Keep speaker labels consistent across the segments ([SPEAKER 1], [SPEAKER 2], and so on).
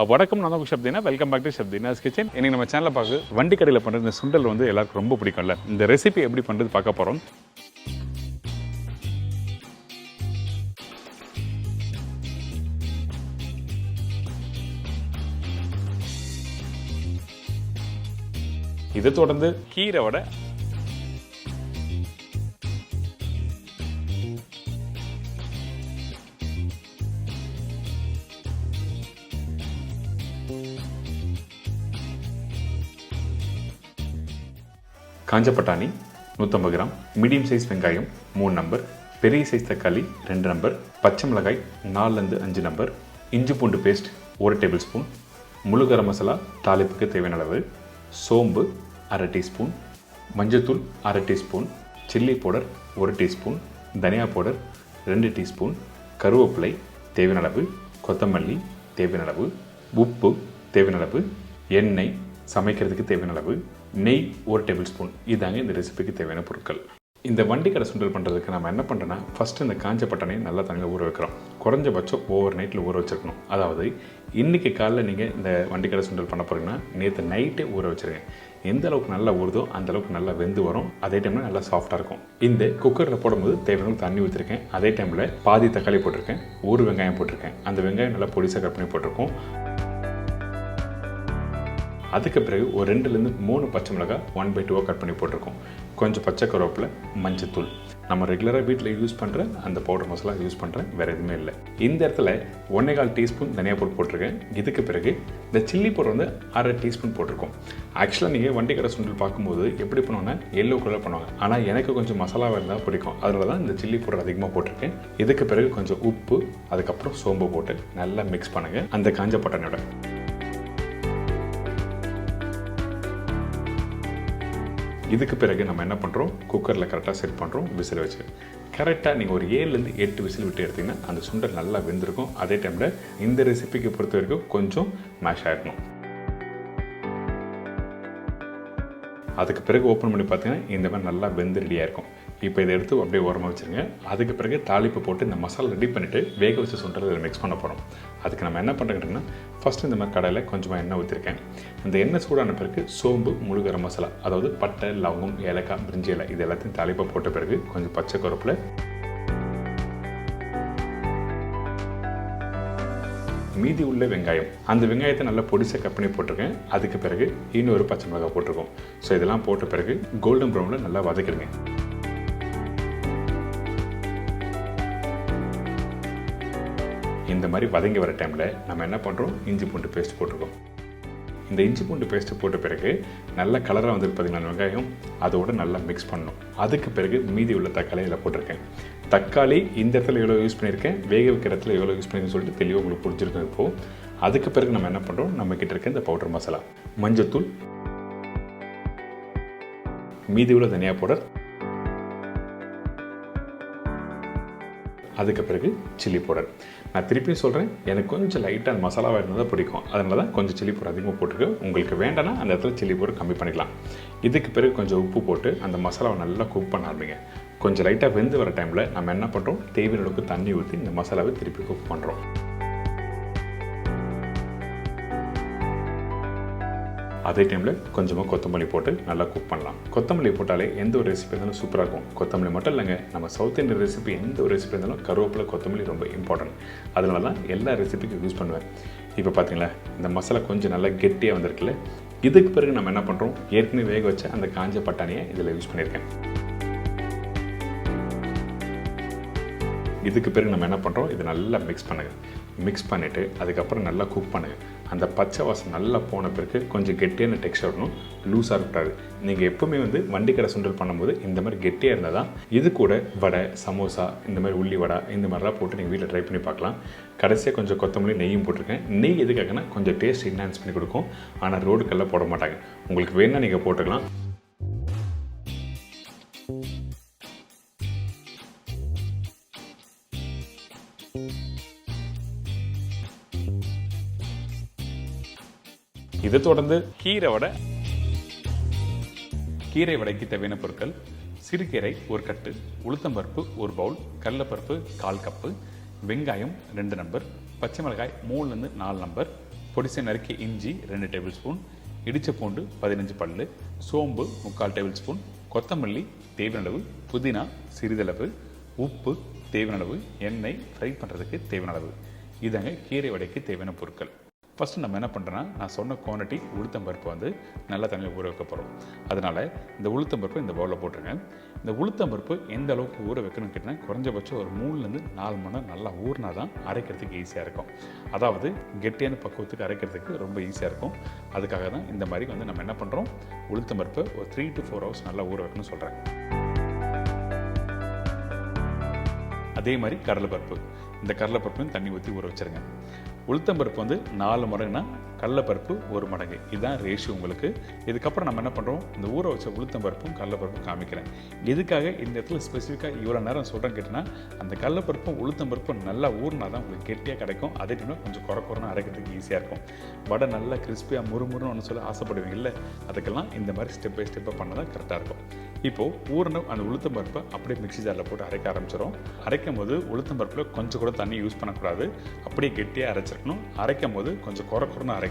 [SPEAKER 1] வணக்கம், நான் தான் Shabdina. Welcome back to Shabdina's kitchen. இன்னைக்கு நம்ம சேனலில் பார்க்க வண்டி கடையில் பண்ணுற இந்த சுண்டல் வந்து எல்லாருக்கும் ரொம்ப பிடிக்கும்ல. இந்த ரெசிபி எப்படி பண்ணுறது பார்க்க போகிறோம். இதை தொடர்ந்து கீரை வடை, காஞ்ச பட்டாணி 150 கிராம், மீடியம் சைஸ் வெங்காயம் 3 நம்பர், பெரிய சைஸ் தக்காளி 2 நம்பர், பச்சை மிளகாய் 4-5 நம்பர், இஞ்சி பூண்டு பேஸ்ட் 1 டேபிள் ஸ்பூன், முழு கரம் மசாலா தாளிப்புக்கு தேவையான அளவு, சோம்பு 1/2 டீஸ்பூன், மஞ்சத்தூள் 1/2 டீஸ்பூன், சில்லி பவுடர் 1 டீஸ்பூன், தனியா பவுடர் 2 டீஸ்பூன், கருவேப்பிலை தேவையான அளவு, கொத்தமல்லி தேவையான அளவு, உப்பு தேவையான அளவு, எண்ணெய் சமைக்கிறதுக்கு தேவையான அளவு, நெய் 1 டேபிள் ஸ்பூன். இதாங்க இந்த ரெசிபிக்கு தேவையான பொருட்கள். இந்த வண்டி கடை சுண்டல் பண்ணுறதுக்கு நம்ம என்ன பண்ணுறோன்னா, ஃபஸ்ட்டு இந்த காஞ்ச பட்டாணியை நல்லா தண்ணியில் ஊற வைக்கிறோம். குறைஞ்சபட்சம் ஓவர் நைட்டில் ஊற வச்சுருக்கணும். அதாவது இன்றைக்கி காலையில் நீங்கள் இந்த வண்டி கடை சுண்டல் பண்ண போகிறீங்கன்னா நேற்று நைட்டே ஊற வச்சுருங்க. எந்த அளவுக்கு நல்லா ஊறுதோ அந்த அளவுக்கு நல்லா வெந்து வரும். அதே டைமில் நல்லா சாஃப்டாக இருக்கும். இந்த குக்கரில் போடும்போது தேவையான தண்ணி ஊற்றிருக்கேன். அதே டைமில் பாதி தக்காளி போட்டிருக்கேன், ஒரு வெங்காயம் போட்டிருக்கேன். அந்த வெங்காயம் நல்லா பொடிசாக கட் பண்ணி போட்டிருக்கோம். அதுக்கு பிறகு ஒரு 2-3 பச்சை மிளகாய் 1/2 கட் பண்ணி போட்டிருக்கோம். கொஞ்சம் பச்சை கருவேப்பிலை, மஞ்சத்தூள், நம்ம ரெகுலராக வீட்டில் யூஸ் பண்ணுற அந்த பவுடர் மசாலா யூஸ் பண்ணுறேன், வேறு எதுவுமே இல்லை. இந்த இடத்துல 1/4 டீஸ்பூன் தனியா பவுடர் போட்டிருக்கேன். இதுக்கு பிறகு இந்த சில்லி பவுடர் வந்து 1/2 டீஸ்பூன் போட்டிருக்கோம். ஆக்சுவலாக நீங்கள் வண்டி கடை சுண்டல் பார்க்கும்போது எப்படி பண்ணுவாங்கன்னா எல்லோ கலர் பண்ணுவாங்க. ஆனால் எனக்கு கொஞ்சம் மசாலாவாக இருந்தால் பிடிக்கும். அதனால தான் இந்த சில்லி பவுடர் அதிகமாக போட்டிருக்கேன். இதுக்கு பிறகு கொஞ்சம் உப்பு, அதுக்கப்புறம் சோம்பு போட்டு நல்லா மிக்ஸ் பண்ணுங்கள் அந்த காஞ்ச பட்டாணியோட. இதுக்கு பிறகு நம்ம என்ன பண்ணுறோம், குக்கரில் கரெக்டாக செட் பண்ணுறோம், விசில் வச்சு. கரெக்டாக நீங்கள் ஒரு 7-8 விசில் விட்டு எடுத்திங்கன்னா அந்த சுண்டல் நல்லா வெந்திருக்கும். அதே டைமில் இந்த ரெசிபிக்கு பொறுத்த வரைக்கும் கொஞ்சம் மேஷ் ஆகிடணும். அதுக்கு பிறகு ஓப்பன் பண்ணி பார்த்தீங்கன்னா இந்த மாதிரி நல்லா வெந்து ரெடியாக இருக்கும். இப்போ இதை எடுத்து அப்படியே ஓரமாக வச்சுருங்க. அதுக்கு பிறகு தாளிப்பு போட்டு இந்த மசாலா ரெடி பண்ணிவிட்டு வேக வச்ச சுண்டல் இதில் மிக்ஸ் பண்ண போகிறோம். அதுக்கு நம்ம என்ன பண்ணுறோன்னா, ஃபஸ்ட்டு இந்த மாதிரி கடையில் கொஞ்சமாக எண்ணெய் ஊற்றிருக்கேன். அந்த எண்ணெய் சூடான பிறகு சோம்பு, முழு கரம் மசாலா, அதாவது பட்டை, லவங்கம், ஏலக்காய், பிரிஞ்சி இலை, இது எல்லாத்தையும் தாளிப்பாக போட்ட பிறகு கொஞ்சம் பச்சை கருவேப்பிலை, மீதி உள்ள வெங்காயம், அந்த வெங்காயத்தை நல்லா பொடிசாக கட் பண்ணி போட்டிருக்கேன். அதுக்கு பிறகு இன்னொரு பச்சை மிளகாய் போட்டிருக்கோம். ஸோ இதெல்லாம் போட்ட பிறகு கோல்டன் ப்ரௌனில் நல்லா வதக்கிடுங்க. இந்த மாதிரி வதங்கி வர டைமில் நம்ம என்ன பண்ணுறோம், இஞ்சி பூண்டு பேஸ்ட் போட்டிருக்கோம். இந்த இஞ்சி பூண்டு பேஸ்ட்டு போட்ட பிறகு நல்ல கலராக வந்துருக்கு பார்த்தீங்கன்னா வெங்காயம், அதோடு நல்லா மிக்ஸ் பண்ணணும். அதுக்கு பிறகு மீதி உள்ள தக்காளி இதில் போட்டிருக்கேன். தக்காளி இந்த இடத்துல எவ்வளோ யூஸ் பண்ணியிருக்கேன், வேக வைக்கிற இடத்துல எவ்வளோ யூஸ் பண்ணியிருக்கேன்னு சொல்லிட்டு தெளிவாக உங்களுக்கு பிடிச்சிருக்கோம். இப்போது அதுக்கு பிறகு நம்ம என்ன பண்ணுறோம், நம்மக்கிட்ட இருக்க இந்த பவுடர் மசாலா, மஞ்சத்தூள், மீதி உள்ள தனியா பவுடர், அதுக்கு பிறகு சில்லி பவுடர். நான் திருப்பியும் சொல்கிறேன், எனக்கு கொஞ்சம் லைட்டாக அந்த மசாலாவாக இருந்தால் தான் பிடிக்கும். அதனால தான் கொஞ்சம் சில்லி பவுடர் அதிகமாக போட்டிருக்கேன். உங்களுக்கு வேண்டாம்னா அந்த இடத்துல சில்லி பவுடர் கம்மி பண்ணிக்கலாம். இதுக்கு பிறகு கொஞ்சம் உப்பு போட்டு அந்த மசாலாவை நல்லா குக் பண்ண ஆரம்பிங்க. கொஞ்சம் லைட்டாக வெந்து வர டைமில் நம்ம என்ன பண்ணுறோம், தேவையான அளவுக்கு தண்ணி ஊற்றி இந்த மசாலாவை திருப்பி குக் பண்ணுறோம். அதே டைமில் கொஞ்சமாக கொத்தமல்லி போட்டு நல்லா குக் பண்ணலாம். கொத்தமல்லி போட்டாலே எந்த ஒரு ரெசிபி இருந்தாலும் சூப்பராக இருக்கும். கொத்தமல்லி மட்டும் இல்லைங்க, நம்ம சவுத் இந்தியன் ரெசிபி எந்த ஒரு ரெசிபி இருந்தாலும் கருவேப்பிலை, கொத்தமல்லி ரொம்ப இம்பார்ட்டன்ட். அதனால தான் எல்லா ரெசிபிக்கும் யூஸ் பண்ணுவேன். இப்போ பார்த்தீங்களா, இந்த மசாலா கொஞ்சம் நல்லா கெட்டியாக வந்திருக்குல்ல. இதுக்கு பிறகு நம்ம என்ன பண்ணுறோம், ஏற்கனவே வேக வச்ச அந்த காஞ்ச பட்டாணியை இதில் யூஸ் பண்ணியிருக்கேன். இதுக்கு பிறகு நம்ம என்ன பண்ணுறோம், இது நல்லா மிக்ஸ் பண்ணுங்கள். மிக்ஸ் பண்ணிவிட்டு அதுக்கப்புறம் நல்லா குக் பண்ணுங்கள். அந்த பச்சை வாசம் நல்லா போன பிறகு கொஞ்சம் கெட்டியான டெக்ஸ்டர் வரணும், லூஸாக இருக்கக்கூடாது. நீங்கள் எப்போவுமே வண்டி கடை சுண்டல் பண்ணும்போது இந்த மாதிரி கெட்டியாக இருந்தால் தான். இது கூட வடை, சமோசா, இந்த மாதிரி உள்ளி வடை, இந்த மாதிரிலாம் போட்டு நீங்கள் வீட்டில் ட்ரை பண்ணி பார்க்கலாம். கடைசியாக கொஞ்சம் கொத்தமல்லி, நெய்யும் போட்டிருக்கேன். நெய் எதுக்காகனா கொஞ்சம் டேஸ்ட் என்ஹான்ஸ் பண்ணி கொடுக்கும். ஆனால் ரோடுக்கெல்லாம் போட மாட்டாங்க. உங்களுக்கு வேணால் நீங்கள் போட்டுக்கலாம். இதை தொடர்ந்து கீரை வடை. கீரை வடைக்கு தேவையான பொருட்கள்: சிறுகீரை 1 கட்டு, உளுத்தம்பருப்பு 1 பவுல், கடலைப்பருப்பு 1/4 கப்பு, வெங்காயம் 2 நம்பர், பச்சை மிளகாய் 3-4 நம்பர், பொடிசை நறுக்கிய இஞ்சி 2 டேபிள் ஸ்பூன், இடித்த பூண்டு 15 பல்லு, சோம்பு 3/4 டேபிள் ஸ்பூன், கொத்தமல்லி தேவையான அளவு, புதினா சிறிதளவு, உப்பு தேவையான அளவு, எண்ணெய் ஃப்ரை பண்ணுறதுக்கு தேவையான அளவு. இதாங்க கீரை வடைக்கு தேவையான பொருட்கள். ஃபஸ்ட்டு நம்ம என்ன பண்ணுறோன்னா, நான் சொன்ன குவான்டிட்டி உளுத்தம்பருப்பு வந்து நல்லா தண்ணியில் ஊற வைக்க போகிறோம். அதனால் இந்த உளுத்தம்பருப்பு இந்த பவுலில் போட்டுருங்க. இந்த உளுத்தம்பருப்பு எந்த அளவுக்கு ஊற வைக்கணும்னு கேட்டால், குறைஞ்சபட்சம் ஒரு 3லேருந்து 4 மணி நேரம் நல்லா ஊறினா தான் அரைக்கிறதுக்கு ஈஸியாக இருக்கும். அதாவது கெட்டியான பக்குவத்துக்கு அரைக்கிறதுக்கு ரொம்ப ஈஸியாக இருக்கும். அதுக்காக தான் இந்த மாதிரி வந்து நம்ம என்ன பண்ணுறோம், உளுத்தம்பருப்பு ஒரு 3 to 4 hours நல்லா ஊற வைக்கணும்னு சொல்கிறேன். அதே மாதிரி கடலைப்பருப்பு, இந்த கடலைப்பருப்பையும் தண்ணி ஊற்றி ஊற வச்சுருங்க. உளுத்தம்பருப்பு வந்து 4 மடங்குனா கடலைப்பருப்பு 1 மடங்கு, இதுதான் ரேஷியோ உங்களுக்கு. இதுக்கப்புறம் நம்ம என்ன பண்ணுறோம், இந்த ஊற வச்ச உளுத்தம்பருப்பும் கடலைப்பருப்பும் காமிக்கிறேன். எதுக்காக இந்த இடத்துல ஸ்பெசிஃபிக்காக இவ்வளோ நேரம் சொல்கிறேன் கேட்டிங்கன்னா, அந்த கடலைப்பருப்பும் உளுத்தம்பருப்பும் நல்லா ஊறினா தான் உங்களுக்கு கெட்டியாக கிடைக்கும். அதே டைமில் கொஞ்சம் குறைன்னு அரைக்கிறதுக்கு ஈஸியாக இருக்கும். வடை நல்லா கிறிஸ்பியாக முறுமுறுன்னு ஒன்று சொல்ல ஆசைப்படுவீங்க இல்லை, அதுக்கெல்லாம் இந்த மாதிரி ஸ்டெப் பை ஸ்டெப்பாக பண்ணால் தான் கரெக்டாக இருக்கும். இப்போது ஊறின அந்த உளுத்தம்பருப்பை அப்படியே மிக்ஸி ஜாரில் போட்டு அரைக்க ஆரம்பிச்சிடும். அரைக்கும் போது உளுத்தம்பருப்பில் கொஞ்சம் கூட தண்ணி யூஸ் பண்ணக்கூடாது, அப்படியே கெட்டியாக அரைச்சிருக்கணும். அரைக்கும் போது கொஞ்சம் குறைன்னு அரைக்கணும்.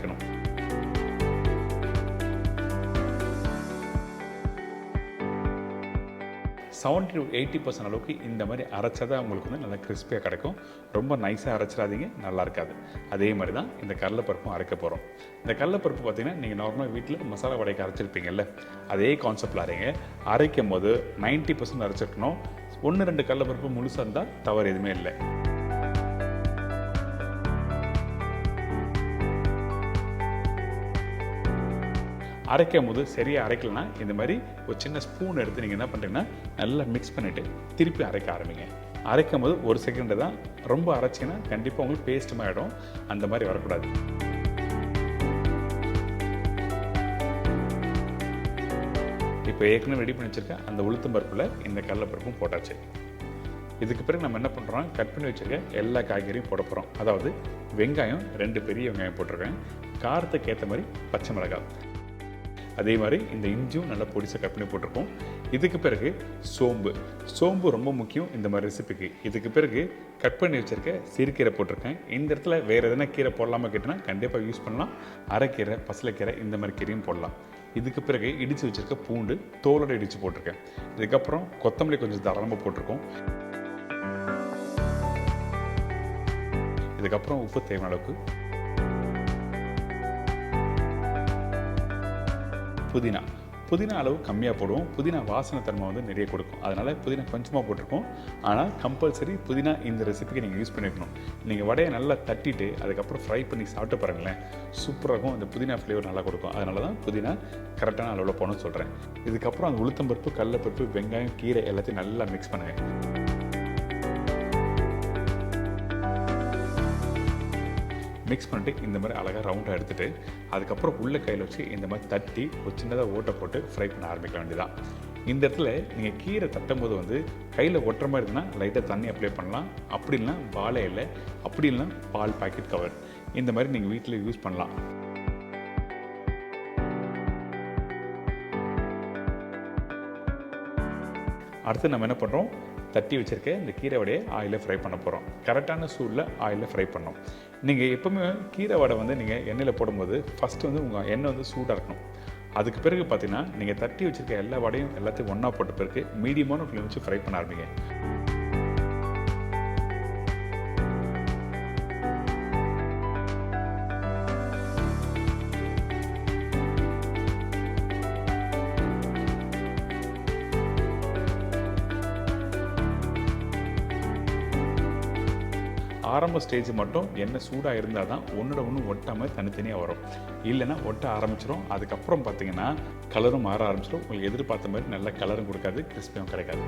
[SPEAKER 1] 70 to 80% அளவுக்கு இந்த மாதிரி அரைச்சதான் உங்களுக்கு வந்து நல்லா கிறிஸ்பியாக கிடைக்கும். ரொம்ப நைஸாக அரைச்சிடாதீங்க, நல்லா இருக்காது. அதே மாதிரி தான் இந்த கடலைப்பருப்பும் அரைக்க போகிறோம். இந்த கடலைப்பருப்பு பார்த்திங்கன்னா, நீங்கள் நார்மலாக வீட்டில் மசாலா வடைக்கு அரைச்சிருப்பீங்கல்ல, அதே கான்செப்டில் அரைங்க. அரைக்கும் போது 90% அரைச்சிருக்கணும். 1-2 கடலைப்பருப்பு முழுசாக இருந்தால் தவறு எதுவுமே இல்லை. அரைக்கும் போது சரியாக அரைக்கலனா இந்த மாதிரி ஒரு சின்ன ஸ்பூன் எடுத்து நீங்கள் என்ன பண்ணுறீங்கன்னா, நல்லா மிக்ஸ் பண்ணிவிட்டு திருப்பி அரைக்க ஆரம்பிங்க. அரைக்கும் போது 1 செகண்டு தான். ரொம்ப அரைச்சிங்கன்னா கண்டிப்பாக உங்களுக்கு பேஸ்ட் ஆகிடும். அந்த மாதிரி வரக்கூடாது. இப்போ ஏற்கனவே ரெடி பண்ணி வச்சுருக்கேன் அந்த உளுத்தம்பருப்பில் இந்த கடலைப்பருப்பும் போட்டாச்சு. இதுக்கு பிறகு நம்ம என்ன பண்ணுறோம், கட் பண்ணி வச்சுருக்க எல்லா காய்கறியும் போட போகிறோம். அதாவது வெங்காயம் 2 பெரிய வெங்காயம் போட்டிருக்கேன், காரத்துக்கு ஏற்ற மாதிரி பச்சை மிளகாய், அதே மாதிரி இந்த இஞ்சியும் நல்லா பொடிசாக கட் பண்ணி போட்டிருக்கோம். இதுக்கு பிறகு சோம்பு ரொம்ப முக்கியம் இந்த மாதிரி ரெசிபிக்கு. இதுக்கு பிறகு கட் பண்ணி வச்சுருக்க சிறுகீரை போட்டிருக்கேன். இந்த இடத்துல வேறு எதனா கீரை போடலாமா கேட்டினா கண்டிப்பாக யூஸ் பண்ணலாம். அரைக்கீரை, பசலைக்கீரை இந்த மாதிரி கீரையும் போடலாம். இதுக்கு பிறகு இடித்து வச்சுருக்க பூண்டு தோலோடு இடித்து போட்டிருக்கேன். இதுக்கப்புறம் கொத்தமல்லி கொஞ்சம் தாராளமாக போட்டிருக்கோம். இதுக்கப்புறம் உப்பு தேவையான அளவுக்கு, புதினா அளவு கம்மியாக போடுவோம். புதினா வாசனை தன்மை வந்து நிறைய கொடுக்கும். அதனால் புதினா கொஞ்சமாக போட்டிருக்கோம். ஆனால் கம்பல்சரி புதினா இந்த ரெசிபிக்கு நீங்கள் யூஸ் பண்ணிக்கணும். நீங்கள் வடையை நல்லா தட்டிட்டு அதுக்கப்புறம் ஃப்ரை பண்ணி சாப்பிட்டு பாருங்களேன், சூப்பராகவும் இந்த புதினா ஃப்ளேவர் நல்லா கொடுக்கும். அதனால தான் புதினா கரெக்டான அளவில் போகணும்னு சொல்கிறேன். இதுக்கப்புறம் அந்த உளுத்தம்பருப்பு, கடலைப்பருப்பு, வெங்காயம், கீரை எல்லாத்தையும் நல்லா மிக்ஸ் பண்ணுங்கள். மிக்ஸ் பண்ணிட்டு இந்த மாதிரி அழகாக ரவுண்டாக எடுத்துகிட்டு அதுக்கப்புறம் உள்ள கையில் வச்சு இந்த மாதிரி தட்டி ஒரு சின்னதாக ஓட்டை போட்டு ஃப்ரை பண்ண ஆரம்பிக்க வேண்டியதான். இந்த இடத்துல நீங்கள் கீரை தட்டும் போது வந்து கையில் ஒட்டுற மாதிரி இருக்குன்னா லைட்டாக தண்ணி அப்ளை பண்ணலாம். அப்படி இல்லைனா வாழை இலை, அப்படி இல்லைனா பால் பாக்கெட் கவர், இந்த மாதிரி நீங்கள் வீட்டில் யூஸ் பண்ணலாம். அடுத்து நம்ம என்ன பண்ணுறோம், தட்டி வச்சுருக்க இந்த கீரை வடையை ஆயிலில் ஃப்ரை பண்ண போகிறோம். கரெக்டான சூடில் ஆயிலில் ஃப்ரை பண்ணோம். நீங்கள் எப்போவுமே கீரை வடை வந்து நீங்கள் எண்ணெயில் போடும்போது ஃபஸ்ட்டு வந்து உங்கள் எண்ணெய் வந்து சூடாக இருக்கணும். அதுக்கு பிறகு பார்த்தீங்கன்னா நீங்கள் தட்டி வச்சுருக்க எல்லா வடையும் எல்லாத்தையும் ஒன்றா போட்ட பிறகு மீடியமான ஃப்ளேம் வச்சு ஃப்ரை பண்ண ஆரம்பிங்க. ஆரம்ப ஸ்டேஜ் மட்டும் எண்ணெய் சூடாக இருந்தால் தான் ஒன்றோட ஒன்று ஒட்டாமல் தனித்தனியாக வரும். இல்லைன்னா ஒட்ட ஆரம்பிச்சிடும். அதுக்கப்புறம் பார்த்தீங்கன்னா கலரும் மாற ஆரம்பிச்சிடும். உங்களுக்கு எதிர்பார்த்த மாதிரி நல்ல கலரும் கொடுக்காது, கிறிஸ்பியும் கிடைக்காது.